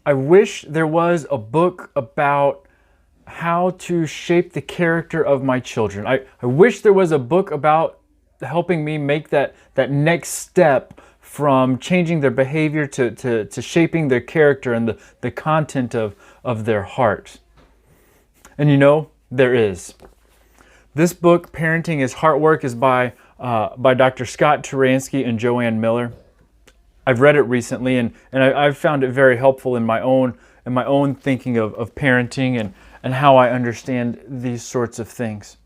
I wish there was a book about how to shape the character of my children. I wish there was a book about helping me make that next step from changing their behavior to shaping their character and the content of their heart. And there is. This book, Parenting is Heart Work, is by Dr. Scott Turanskey and Joanne Miller. I've read it recently, and I've found it very helpful in my own thinking of parenting and how I understand these sorts of things.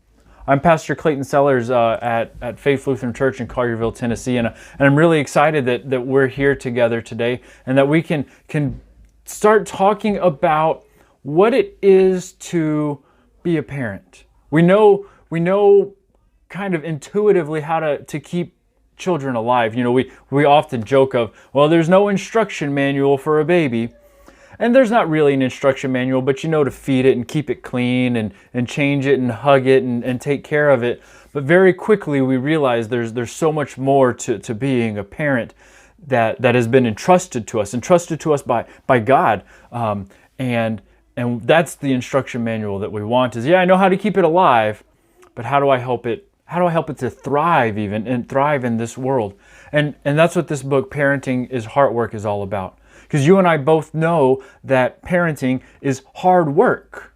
I'm Pastor Clayton Sellers at Faith Lutheran Church in Collierville, Tennessee, and I'm really excited that we're here together today and that we can start talking about what it is to be a parent. We know kind of intuitively how to keep children alive. We often joke of, well, there's no instruction manual for a baby. And there's not really an instruction manual, but to feed it and keep it clean and change it and hug it and take care of it. But very quickly we realize there's so much more to being a parent that has been entrusted to us by God. And that's the instruction manual that we want is, I know how to keep it alive, but how do I help it? How do I help it to thrive and thrive in this world? And that's what this book, Parenting is Heart Work, is all about. Because you and I both know that parenting is hard work.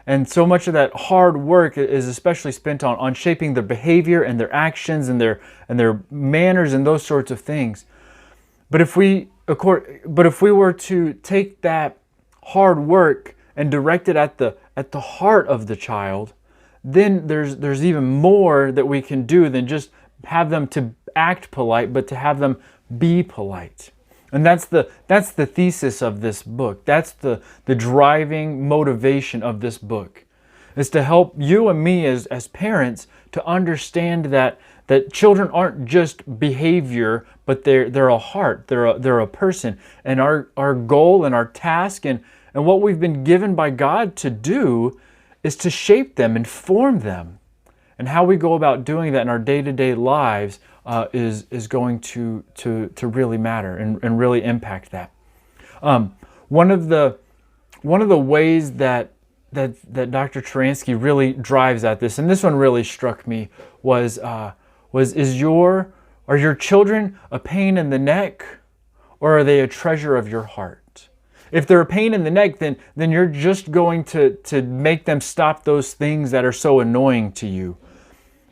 And so much of that hard work is especially spent on shaping their behavior and their actions and their manners and those sorts of things. But if we were to take that hard work and direct it at the heart of the child, then there's even more that we can do than just have them to act polite, but to have them be polite. And that's the thesis of this book. That's the driving motivation of this book, is to help you and me as parents to understand that children aren't just behavior, but they're a heart, they're a person. And our goal and our task and what we've been given by God to do is to shape them and form them. And how we go about doing that in our day-to-day lives is going to really matter and really impact that. One of the ways that Dr. Turanskey really drives at this, and this one really struck me, are your children a pain in the neck, or are they a treasure of your heart? If they're a pain in the neck, then you're just going to make them stop those things that are so annoying to you.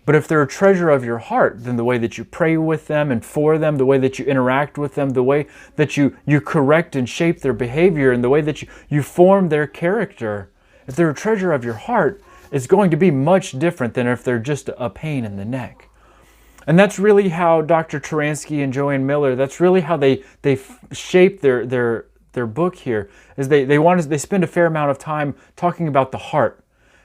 But if they're a treasure of your heart, then the way that you pray with them and for them, the way that you interact with them, the way that you correct and shape their behavior, and the way that you form their character, if they're a treasure of your heart, it's going to be much different than if they're just a pain in the neck. And that's really how Dr. Turanskey and Joanne Miller, that's really how they shape their book here, is they spend a fair amount of time talking about the heart.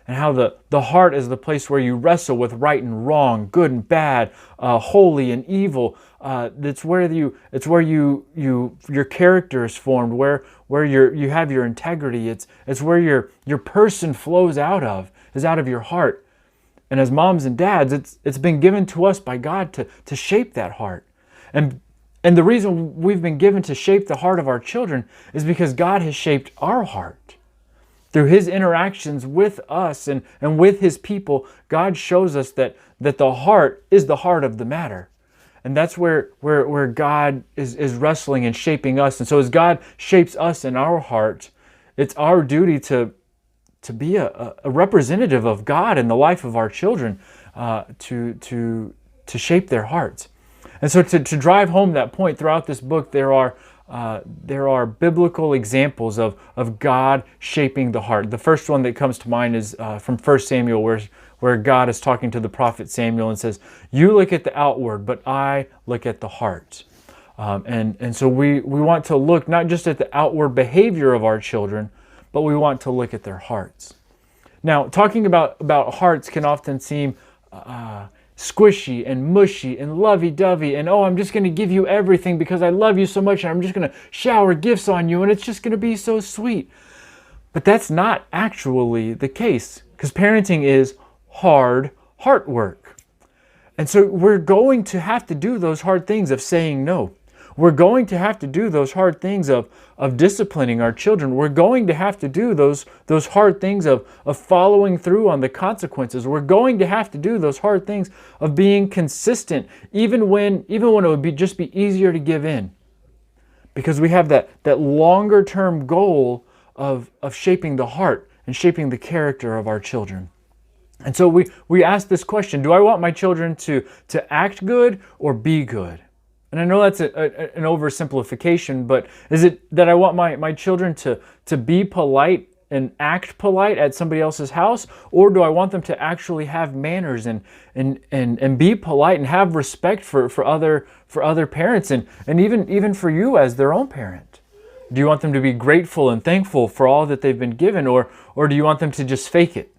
And how the heart is the place where you wrestle with right and wrong, good and bad, holy and evil. It's where your character is formed, where you have your integrity. It's where your person flows out of your heart. And as moms and dads, it's been given to us by God to shape that heart. And the reason we've been given to shape the heart of our children is because God has shaped our heart. Through His interactions with us and with His people, God shows us that the heart is the heart of the matter. And that's where God is wrestling and shaping us. And so as God shapes us in our heart, it's our duty to be a representative of God in the life of our children, to shape their hearts. And so to drive home that point throughout this book, there are biblical examples of God shaping the heart. The first one that comes to mind is from 1 Samuel, where God is talking to the prophet Samuel and says, "You look at the outward, but I look at the heart." And so we want to look not just at the outward behavior of our children, but we want to look at their hearts. Now, talking about hearts can often seem squishy and mushy and lovey-dovey and, I'm just going to give you everything because I love you so much and I'm just going to shower gifts on you and it's just going to be so sweet. But that's not actually the case, because parenting is hard heart work. And so we're going to have to do those hard things of saying no. We're going to have to do those hard things of disciplining our children. We're going to have to do those hard things of following through on the consequences. We're going to have to do those hard things of being consistent, even when it would just be easier to give in. Because we have that longer term goal of shaping the heart and shaping the character of our children. And so we ask this question: do I want my children to act good or be good? And I know that's an oversimplification, but is it that I want my children to be polite and act polite at somebody else's house, or do I want them to actually have manners and be polite and have respect for other parents and even for you as their own parent? Do you want them to be grateful and thankful for all that they've been given, or do you want them to just fake it?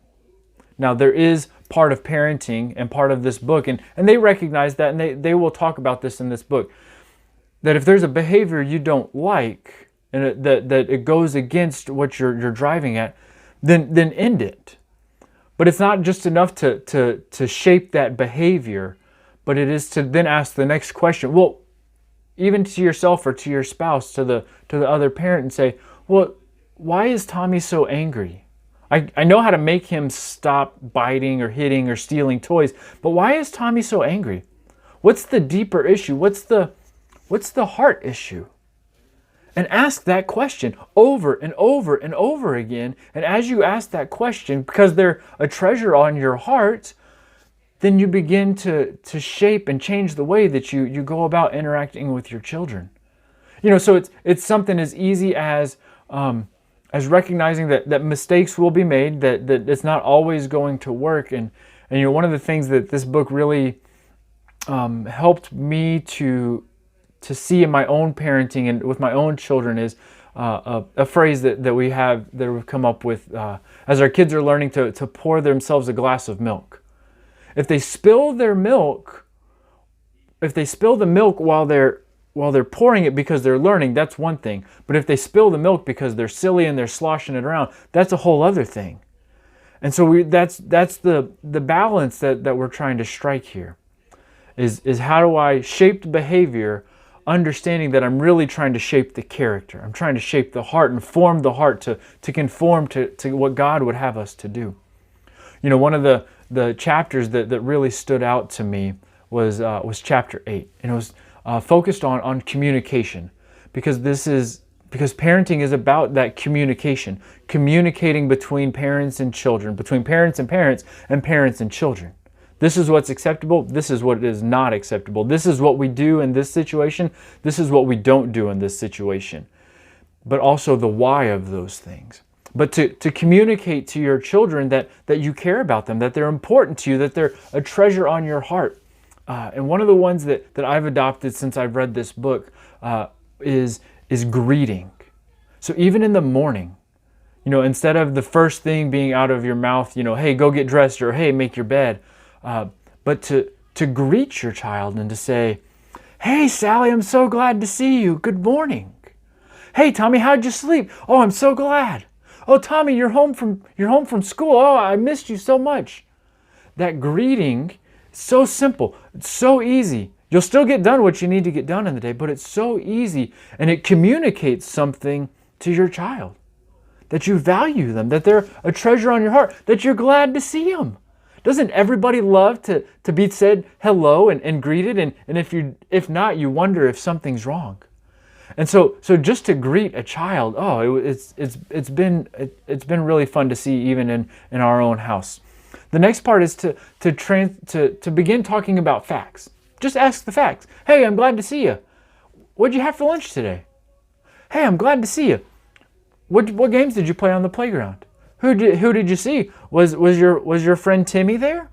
Now, there is part of parenting and part of this book, and they recognize that, and they will talk about this in this book, that if there's a behavior you don't like, and that it goes against what you're driving at, then end it. But it's not just enough to shape that behavior, but it is to then ask the next question. Well, even to yourself or to your spouse, to the other parent, and say, well, why is Tommy so angry? I know how to make him stop biting or hitting or stealing toys, but why is Tommy so angry? What's the deeper issue? What's the heart issue? And ask that question over and over and over again. And as you ask that question, because they're a treasure on your heart, then you begin to shape and change the way that you go about interacting with your children. So it's something as easy as recognizing that mistakes will be made, that it's not always going to work. And one of the things that this book really helped me to see in my own parenting and with my own children is a phrase that we've come up with as our kids are learning to pour themselves a glass of milk. If they spill the milk while they're pouring it because they're learning, that's one thing. But if they spill the milk because they're silly and they're sloshing it around, that's a whole other thing. And so that's the balance that we're trying to strike here. Is how do I shape the behavior, understanding that I'm really trying to shape the character. I'm trying to shape the heart and form the heart to conform to what God would have us to do. One of the chapters that really stood out to me was chapter 8. And it was focused on communication, because parenting is about that communicating between parents and children, between parents and parents, and parents and children. This is what's acceptable. This is what is not acceptable. This is what we do in this situation. This is what we don't do in this situation. But also the why of those things. But to communicate to your children that you care about them, that they're important to you, that they're a treasure on your heart. And one of the ones that I've adopted since I've read this book is greeting. So even in the morning, instead of the first thing being out of your mouth, hey, go get dressed, or hey, make your bed, but to greet your child and to say, hey, Sally, I'm so glad to see you. Good morning. Hey, Tommy, how'd you sleep? Oh, I'm so glad. Oh, Tommy, you're home from school. Oh, I missed you so much. That greeting, so simple, it's so easy. You'll still get done what you need to get done in the day, but it's so easy, and it communicates something to your child, that you value them, that they're a treasure on your heart, that you're glad to see them. Doesn't everybody love to be said hello and greeted? And if not, you wonder if something's wrong. And so just to greet a child, it's been really fun to see, even in our own house. The next part is to begin talking about facts. Just ask the facts. Hey, I'm glad to see you. What'd you have for lunch today? Hey, I'm glad to see you. What games did you play on the playground? Who did you see? Was your friend Timmy there?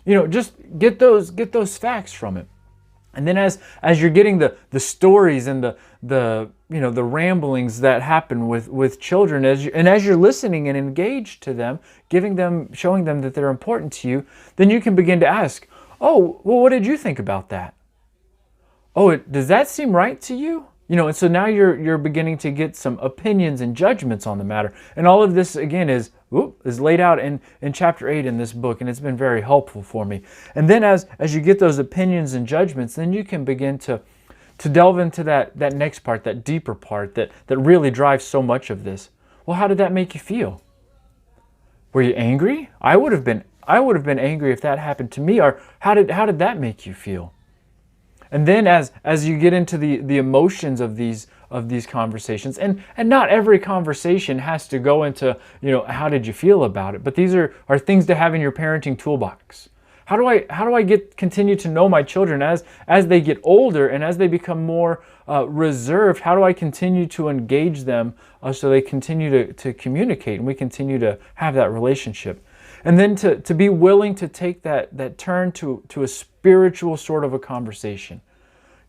Just get those facts from it. And then as you're getting the stories and the ramblings that happen with children, as you're listening and engaged to them, showing them that they're important to you, then you can begin to ask, oh, well, what did you think about that? Oh, does that seem right to you? And so now you're beginning to get some opinions and judgments on the matter. And all of this, again, is laid out in chapter 8 in this book, and it's been very helpful for me. And then as you get those opinions and judgments, then you can begin to to delve into that next part, that deeper part that really drives so much of this. Well, how did that make you feel? Were you angry? I would have been angry if that happened to me. Or how did that make you feel? And then as you get into the emotions of these conversations, and not every conversation has to go into, how did you feel about it? But these are things to have in your parenting toolbox. How do I continue to know my children as they get older and as they become more reserved? How do I continue to engage them so they continue to communicate and we continue to have that relationship? And then to be willing to take that turn to a spiritual sort of a conversation.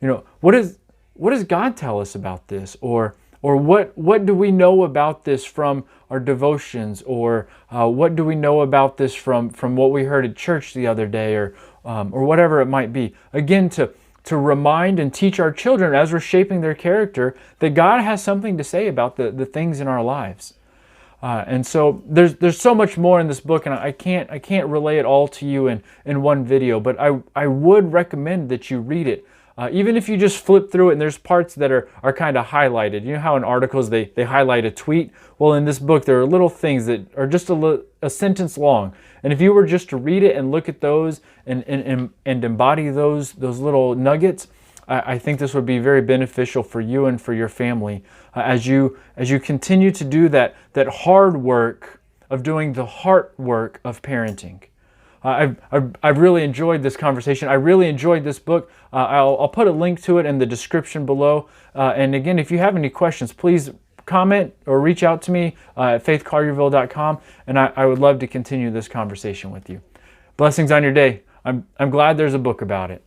What does God tell us about this? Or what do we know about this from our devotions? Or what do we know about this from what we heard at church the other day, or whatever it might be? Again, to remind and teach our children as we're shaping their character that God has something to say about the things in our lives. And so there's so much more in this book, and I can't relay it all to you in one video, but I would recommend that you read it. Even if you just flip through it and there's parts that are kind of highlighted. You know how in articles they highlight a tweet? Well, in this book there are little things that are just a sentence long. And if you were just to read it and look at those and embody those little nuggets, I think this would be very beneficial for you and for your family as you continue to do that hard work of doing the heart work of parenting. I've really enjoyed this conversation. I really enjoyed this book. I'll put a link to it in the description below. And again, if you have any questions, please comment or reach out to me at faithcollierville.com, and I would love to continue this conversation with you. Blessings on your day. I'm glad there's a book about it.